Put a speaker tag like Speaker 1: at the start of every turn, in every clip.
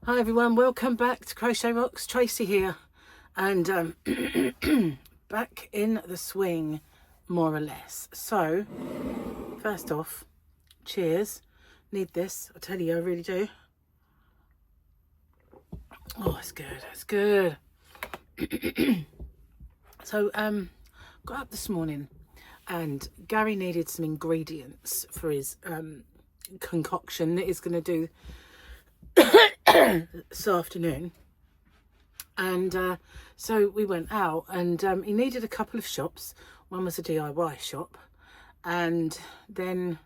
Speaker 1: Hi everyone, welcome back to Crochet Rocks. Tracy here, and back in the swing, more or less. So, first off, cheers. Need this, I tell you, I really do. Oh, it's good, it's good. So, got up this morning, and Gary needed some ingredients for his concoction that he's going to do this afternoon. And so we went out, and he needed a couple of shops. One was a DIY shop, and then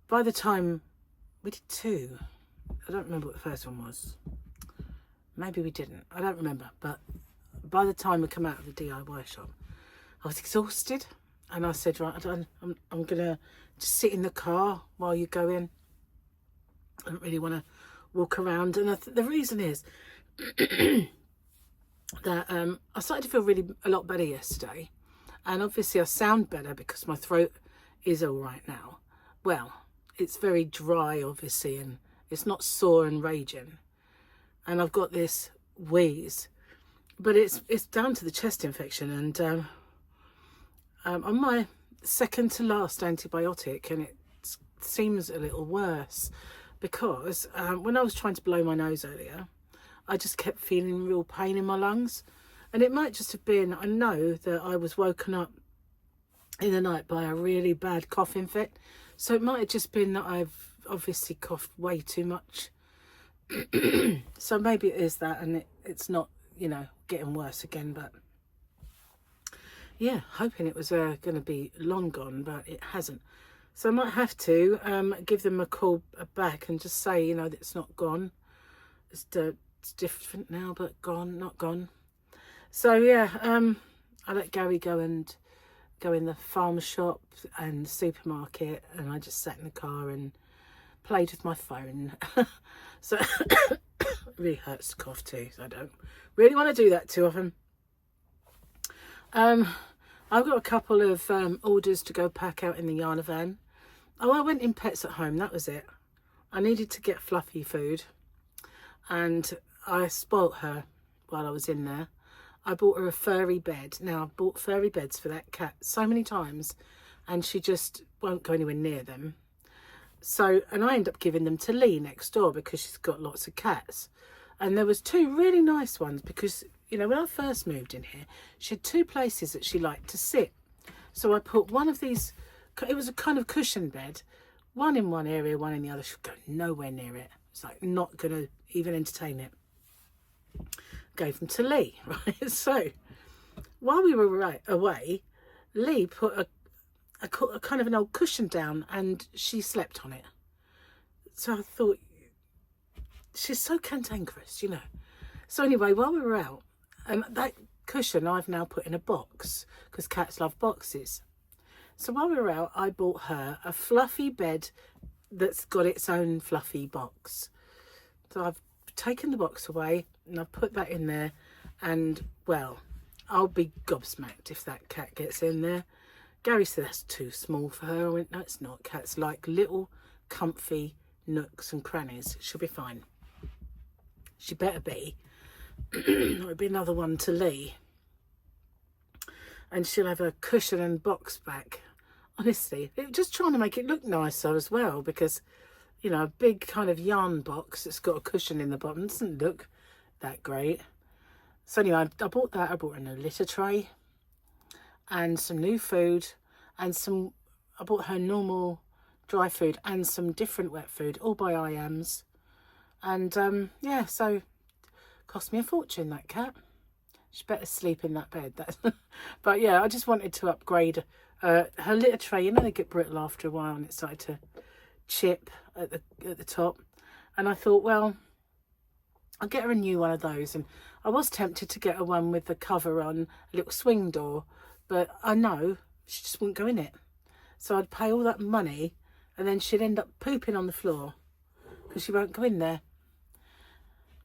Speaker 1: by the time we did two, I don't remember what the first one was. Maybe we didn't, I don't remember. But by the time we come out of the DIY shop, I was exhausted, and I said, right, I'm gonna just sit in the car while you go in. I don't really want to walk around, and the reason is that I started to feel a lot better yesterday, and obviously I sound better because my throat is all right now. Well, it's very dry obviously, and it's not sore and raging, and I've got this wheeze, but it's down to the chest infection, and on my second to last antibiotic, and it seems a little worse because when I was trying to blow my nose earlier, I just kept feeling real pain in my lungs. And it might just have been, I know that I was woken up in the night by a really bad coughing fit. So it might have just been that I've obviously coughed way too much. So maybe it is that, and it's not, you know, getting worse again. But yeah, hoping it was going to be long gone, but it hasn't. So I might have to give them a call back and just say, you know, that it's not gone. It's different now, but gone, not gone. So yeah, I let Gary go in the farm shop and the supermarket, and I just sat in the car and played with my phone. So it really hurts to cough too, so I don't really want to do that too often. I've got a couple of orders to go pack out in the Yarn van. Oh, I went in Pets at Home, that was it. I needed to get Fluffy food, and I spoilt her while I was in there. I bought her a furry bed. Now, I've bought furry beds for that cat so many times, and she just won't go anywhere near them. So, and I end up giving them to Lee next door because she's got lots of cats. And there was two really nice ones because, you know, when I first moved in here, she had two places that she liked to sit. So I put one of these, it was a kind of cushion bed, one in one area, one in the other. She'd go nowhere near it. It's like not going to even entertain it. Gave them to Lee, right? So while we were away, Lee put a kind of an old cushion down, and she slept on it. So I thought, she's so cantankerous, you know. So anyway, while we were out, that cushion I've now put in a box because cats love boxes. So while we were out, I bought her a fluffy bed that's got its own fluffy box. So I've taken the box away and I've put that in there, and well, I'll be gobsmacked if that cat gets in there. Gary said that's too small for her. I went, no, it's not. Cats like little comfy nooks and crannies. She'll be fine. She better be. There'll be another one to Lee, and she'll have a cushion and box back. Honestly, just trying to make it look nicer as well, because, you know, a big kind of yarn box that's got a cushion in the bottom doesn't look that great. So anyway, I bought that. I bought a new litter tray and some new food, and I bought her normal dry food and some different wet food, all by IAMS. And yeah, so cost me a fortune, that cat. She better sleep in that bed. But yeah, I just wanted to upgrade her litter tray. You know, they get brittle after a while, and it started to chip at the top. And I thought, well, I'll get her a new one of those. And I was tempted to get her one with the cover on, a little swing door, but I know she just wouldn't go in it. So I'd pay all that money, and then she'd end up pooping on the floor because she won't go in there.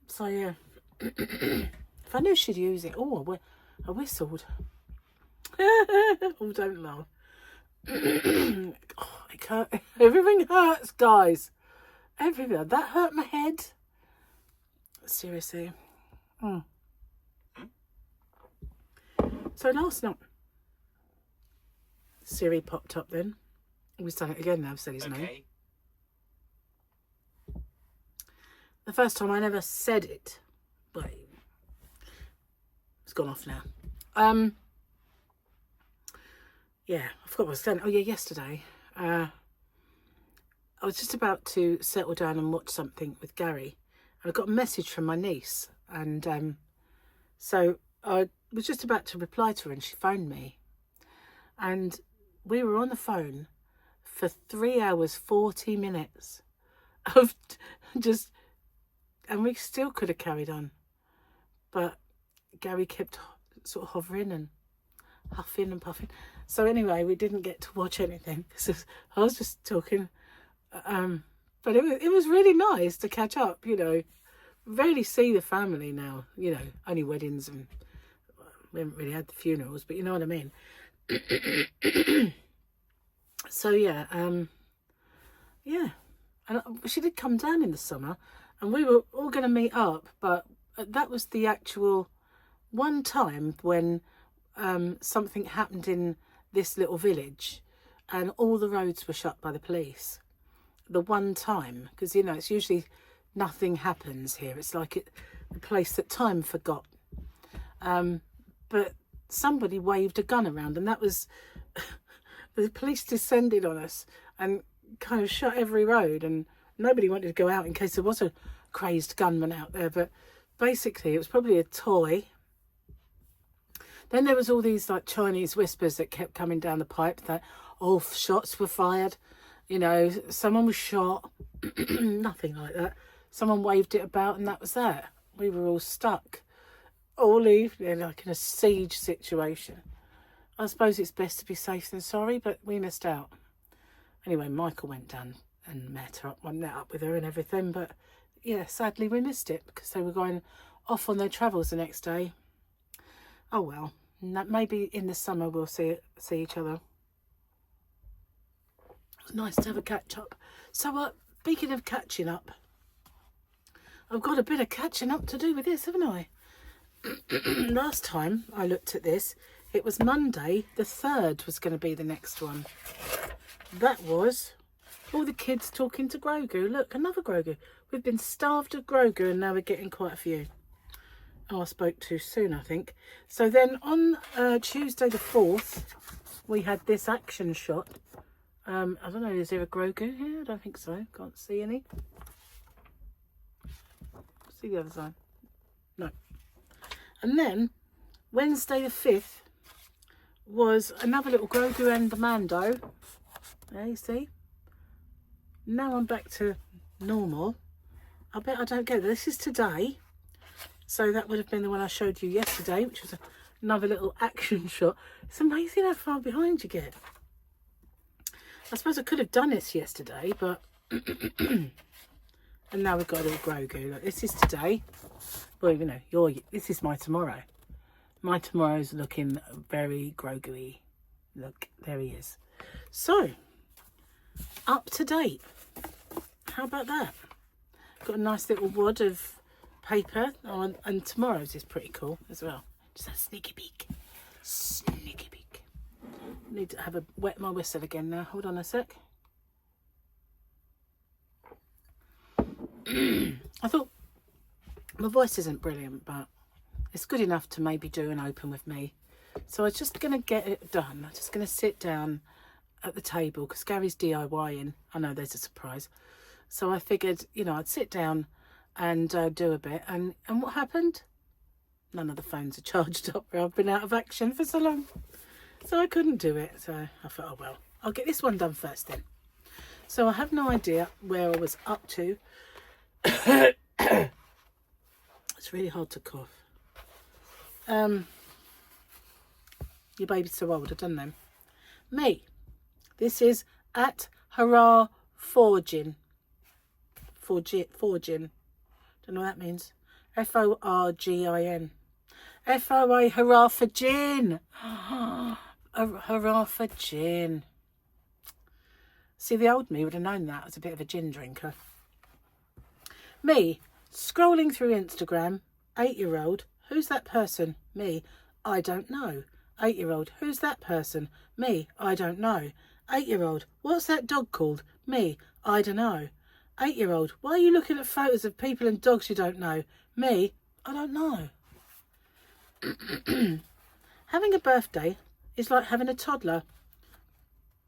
Speaker 1: So yeah, if I knew she'd use it. Oh, I whistled. Oh, don't laugh. Oh, everything hurts, guys. Everything. That hurt my head. Seriously. So last night, Siri popped up then. We've done it again now, I've said his name. The first time I never said it, but it's gone off now. Yeah, I forgot what I was saying. Oh yeah, yesterday. I was just about to settle down and watch something with Gary. I got a message from my niece, and so I was just about to reply to her, and she phoned me. And we were on the phone for 3 hours, 40 minutes of just, and we still could have carried on. But Gary kept sort of hovering and huffing and puffing. So anyway, we didn't get to watch anything because I was just talking. But it was really nice to catch up, you know. Rarely see the family now, you know, only weddings, and we haven't really had the funerals, but you know what I mean. So yeah, yeah, and she did come down in the summer, and we were all going to meet up, but that was the actual one time when something happened in this little village, and all the roads were shut by the police. The one time, because you know it's usually nothing happens here. It's like a place that time forgot. But somebody waved a gun around, and that was the police descended on us and kind of shut every road, and nobody wanted to go out in case there was a crazed gunman out there. But basically it was probably a toy. Then there was all these like Chinese whispers that kept coming down the pipe that, oh, shots were fired, you know, someone was shot. Nothing like that. Someone waved it about, and that was that. We were all stuck all evening, like in a siege situation. I suppose it's best to be safe than sorry, but we missed out. Anyway, Michael went down and met up with her and everything, but yeah, sadly we missed it because they were going off on their travels the next day. Oh well, maybe in the summer we'll see each other. It was nice to have a catch up. So speaking of catching up, I've got a bit of catching up to do with this, haven't I? Last time I looked at this, it was Monday the 3rd was going to be the next one. That was all the kids talking to Grogu. Look, another Grogu. We've been starved of Grogu, and now we're getting quite a few. Oh, I spoke too soon, I think. So then on Tuesday the 4th, we had this action shot. I don't know, is there a Grogu here? I don't think so. Can't see any. See the other side? No. And then Wednesday the 5th was another little Grogu and the Mando. There you see. Now I'm back to normal. I bet I don't get it. This is today. So that would have been the one I showed you yesterday, which was another little action shot. It's amazing how far behind you get. I suppose I could have done this yesterday, but and now we've got a little Grogu. Look, this is today. Well, you know, this is my tomorrow. My tomorrow's looking very Grogu-y. Look, there he is. So, up to date. How about that? Got a nice little wad of paper. Oh, and tomorrow's is pretty cool as well. Just a sneaky peek. Sneaky peek. Need to have a wet my whistle again now. Hold on a sec. I thought my voice isn't brilliant, but it's good enough to maybe do an open with me. So I was just going to get it done. I'm just going to sit down at the table because Gary's DIYing. I know there's a surprise. So I figured, you know, I'd sit down and do a bit. And what happened? None of the phones are charged up. I've been out of action for so long. So I couldn't do it. So I thought, oh, well, I'll get this one done first then. So I have no idea where I was up to. It's really hard to cough. Your baby's so old, I don't know. Me. This is at Hurrah Forging. Forging. Don't know what that means. Forgin. FOA, hurrah for gin. Hurrah for gin. See, the old me would have known that. I was a bit of a gin drinker. Me. Scrolling through Instagram, 8-year-old, who's that person? Me, I don't know. 8-year-old, who's that person? Me, I don't know. 8-year-old, what's that dog called? Me, I don't know. 8-year-old, why are you looking at photos of people and dogs you don't know? Me, I don't know. Having a birthday is like having a toddler.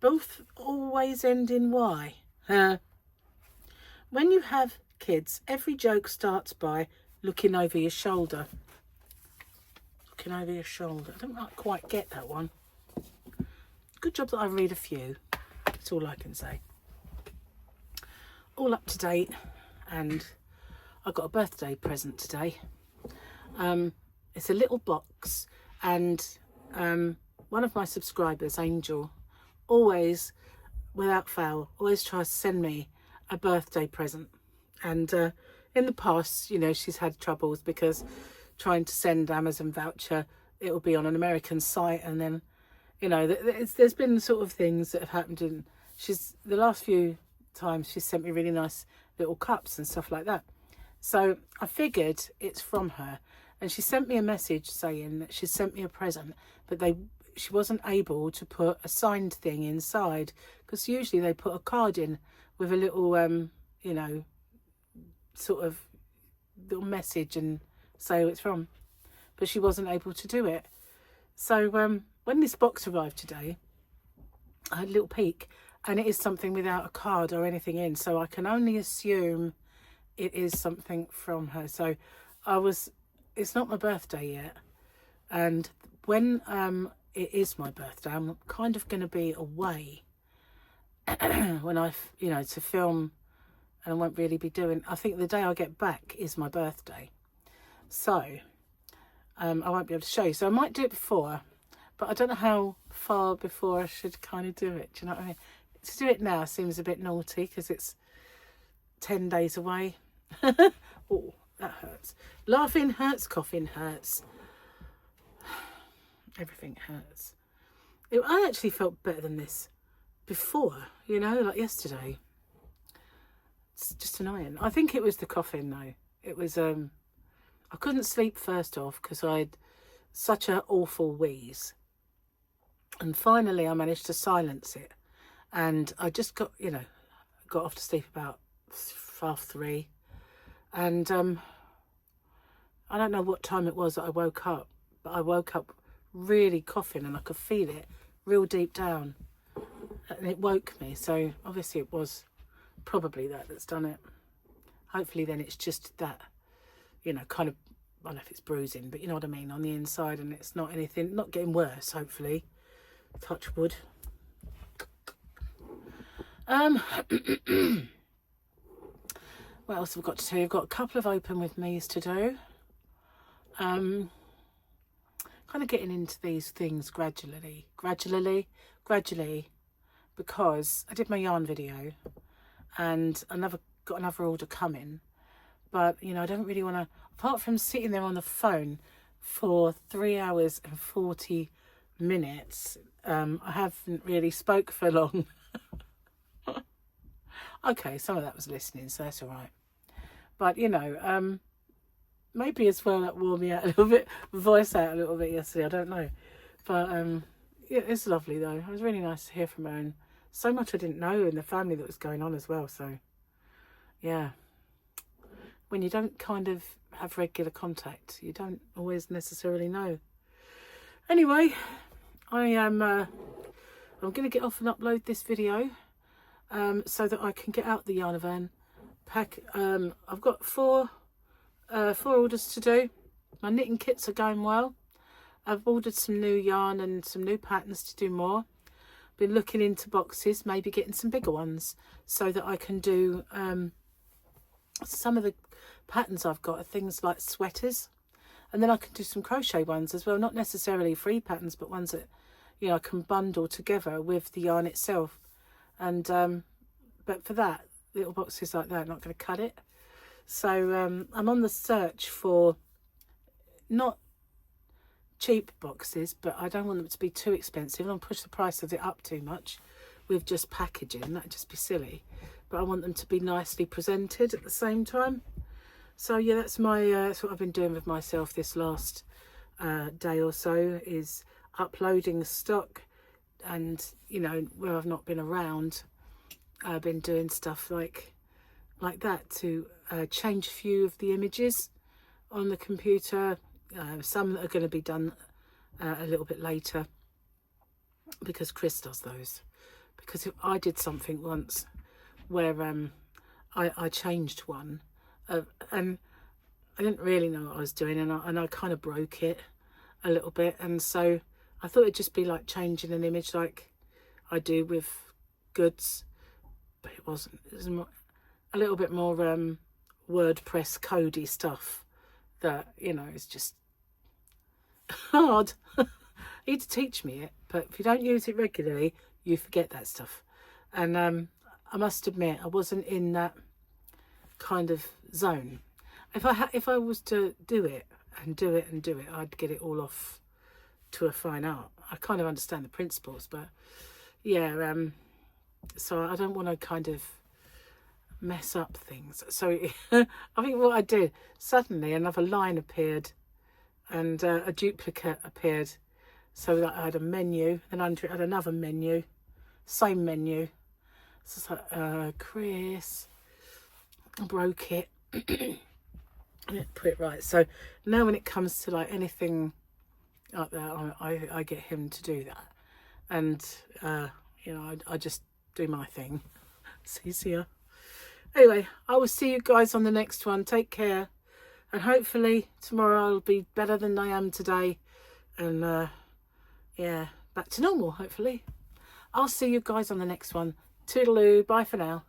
Speaker 1: Both always end in Y. When you have kids, every joke starts by looking over your shoulder. Looking over your shoulder. I don't quite get that one. Good job that I read a few. That's all I can say. All up to date, and I got a birthday present today. It's a little box, and one of my subscribers, Angel, always, without fail, always tries to send me a birthday present. And in the past, you know, she's had troubles because trying to send Amazon voucher, it will be on an American site, and then, you know, there's been sort of things that have happened, and the last few times she sent me really nice little cups and stuff like that. So I figured it's from her, and she sent me a message saying that she sent me a present, but she wasn't able to put a signed thing inside, because usually they put a card in with a little you know, sort of little message and say who it's from, but she wasn't able to do it. So when this box arrived today, I had a little peek, and it is something without a card or anything in, so I can only assume it is something from her. So it's not my birthday yet, and when it is my birthday, I'm kind of going to be away when you know, to film, and I won't really be doing, I think the day I get back is my birthday, so I won't be able to show you. So I might do it before, but I don't know how far before I should kind of do it. Do you know what I mean? To do it now seems a bit naughty because it's 10 days away. Oh, that hurts. Laughing hurts, coughing hurts. Everything hurts. I actually felt better than this before, you know, like yesterday. It's just annoying. I think it was the coughing though. It was, I couldn't sleep first off because I had such an awful wheeze. And finally I managed to silence it. And I just got off to sleep about 3:30. And I don't know what time it was that I woke up, but I woke up really coughing, and I could feel it real deep down. And it woke me. So obviously it was probably that's done it. Hopefully then it's just that, you know, kind of, I don't know if it's bruising, but you know what I mean, on the inside, and it's not anything, not getting worse, hopefully. Touch wood. What else have I got to do? I've got a couple of open with me's to do. Kind of getting into these things gradually, because I did my yarn video, and got another order coming, but you know, I don't really want to, apart from sitting there on the phone for 3 hours and 40 minutes, I haven't really spoke for long. Okay, some of that was listening, so that's all right. But, you know, maybe as well that wore me out a little bit, voice out a little bit yesterday, I don't know. But, yeah, it's lovely, though. It was really nice to hear from her, and so much I didn't know in the family that was going on as well, so, yeah. When you don't kind of have regular contact, you don't always necessarily know. Anyway, I'm going to get off and upload this video. So that I can get out the yarn van, pack. I've got four orders to do. My knitting kits are going well. I've ordered some new yarn and some new patterns to do more. Been looking into boxes, maybe getting some bigger ones, so that I can do some of the patterns I've got are things like sweaters, and then I can do some crochet ones as well, not necessarily free patterns, but ones that, you know, I can bundle together with the yarn itself. And but for that, little boxes like that, I'm not going to cut it. So I'm on the search for not cheap boxes, but I don't want them to be too expensive. I don't push the price of it up too much with just packaging, that'd just be silly. But I want them to be nicely presented at the same time. So yeah, that's my that's what I've been doing with myself this last day or so, is uploading stock. And you know, where I've not been around, I've been doing stuff like that to change a few of the images on the computer. Some that are going to be done a little bit later, because Chris does those. Because I did something once where I changed one, and I didn't really know what I was doing, and I kind of broke it a little bit, and so I thought it'd just be like changing an image like I do with goods, but it wasn't. It was a little bit more WordPress codey stuff that, you know, is just hard. You need to teach me it, but if you don't use it regularly, you forget that stuff. And I must admit, I wasn't in that kind of zone. If I was to do it, I'd get it all off to a fine art. I kind of understand the principles, but yeah, so I don't want to kind of mess up things. So I think what I did, suddenly another line appeared and a duplicate appeared, so that I had a menu, and under it had another menu, same menu. So it's like, Chris, I broke it. I didn't put it right. So now when it comes to like anything like that, I get him to do that, and you know, I just do my thing. It's easier. Anyway, I will see you guys on the next one. Take care, and hopefully tomorrow I'll be better than I am today, and yeah, back to normal, hopefully. I'll see you guys on the next one. Toodaloo, bye for now.